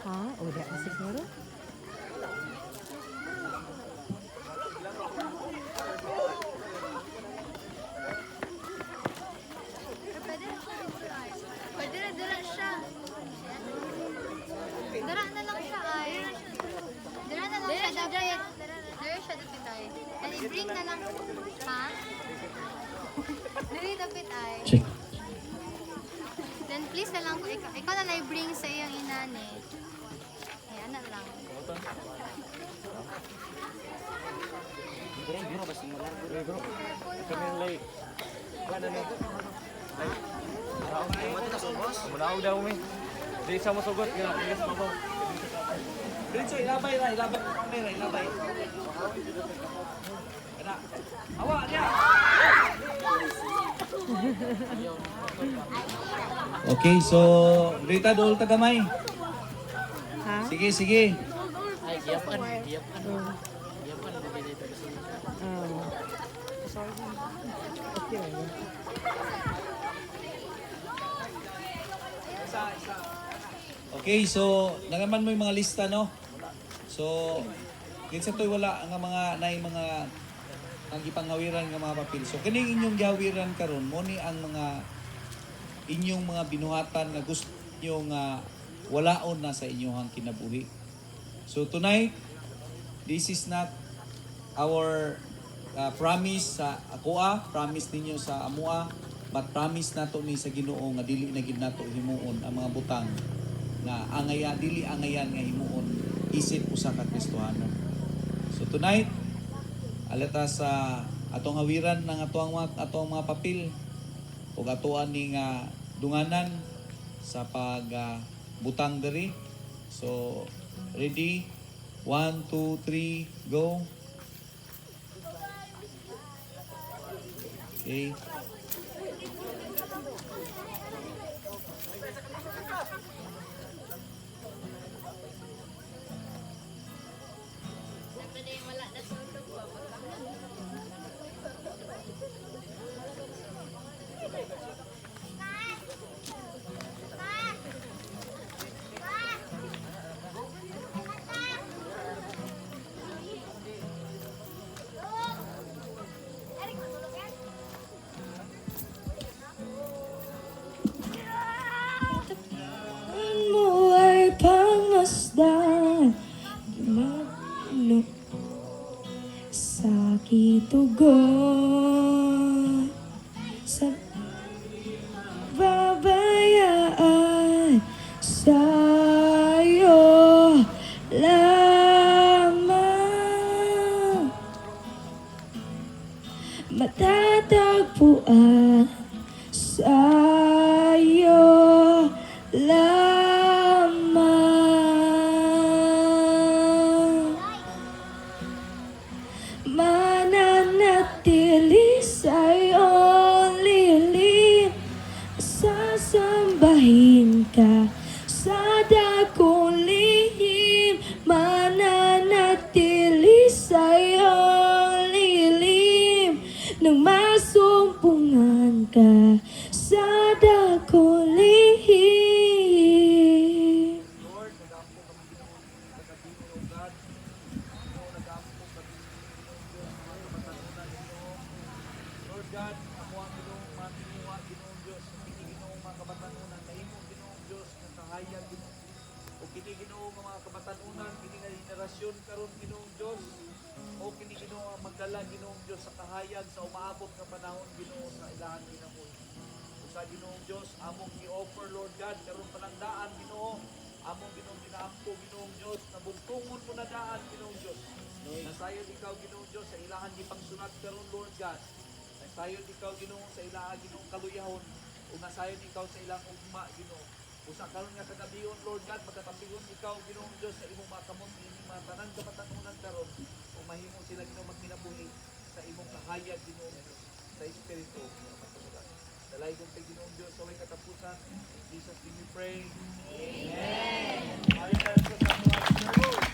Ha? Udah na siguro? Pwede na dala siya. Dara na lang siya ay. Dara na lang siya dapit. Dara siya dapit ay. And i-bring na lang. Ha? Dara dapit ay. Check. Then please na lang, ikaw na na-bring sa iyong inani. Ayan na lang. Munaw daw mi. Di sa masugot nga ilis mo ko. Diretso ilabay ra, ilabay kamera, ilabay. Kana. Awa niya. Okay, so Rita dol tagamay. Ha? Sige, sige. Ay, giyapan din dito kasi. Sorry. Okay lang yun. Okay, so nagaman mo yung mga lista, no? So, kinsa to'y wala nga mga nay mga ang ipanghawiran nga mga papel. So, kining inyong gawiran karon mo ni ang mga inyong mga binuhatan nga gusto nyo nga walaon na sa inyong kinabuhi. So, tonight, this is not our promise sa akoa, promise ninyo sa amua, but promise nato ni sa Ginoo nga dili na gid nato himuon ang mga butang nga dili angayan nga himuon isip usa ka Kristohano. So tonight, alata sa atong hawiran ng atong mga papel ug atoan ni nga dunganan sa pag butang diri. So ready? 1, 2, 3, go. Okay. Mo ay pangasdan Magno sa kitugon sa babayaan sa'yo lamang matatagpuan sa'yo lamang mananatili sa'yong lilim sasambahin ka sa dakong lihim mananatili sa'yong lilim nang masumpungan ka sa dakong lihim. Lord God, ako ang Ginoong maninuwa, Ginoong Diyos, kini Ginoong mga kabatanunan, mahimong Ginoong Diyos, nga kahayag Ginoong o kini Ginoong mga kabatanunan, kini nga henerasyon karon Ginoong Diyos, o kini Ginoong ang magdala Ginoong Diyos sa kahayag sa umaabot nga panahon Ginoo sa ilahan Ginoo. O sa Ginoong Diyos, among i-offer Lord God, karon panagdaan Ginoo, among Ginoong ginaampo Ginoong Diyos, nabugtungon mo na daan Ginoong Diyos. Nasayod ikaw Ginoong Diyos sa ilahan di pangsunat karon Lord God. Nasayod ikaw Ginoo sa ilahan Ginoong kaluyahon o nasayod ikaw sa ilang ugma Ginoo. Usa karon nga kagabion Lord God magkatapigon ikaw Ginoong Diyos sa imong mga kamot ini mga tanan kabatanunan karon o mahimo sila Ginoo magminabuhi sa imong kahayag Ginoo sa espiritu. Dalay kong kay Ginoong Diyos sa way katapusan. In Jesus name we pray. Amen. Amen.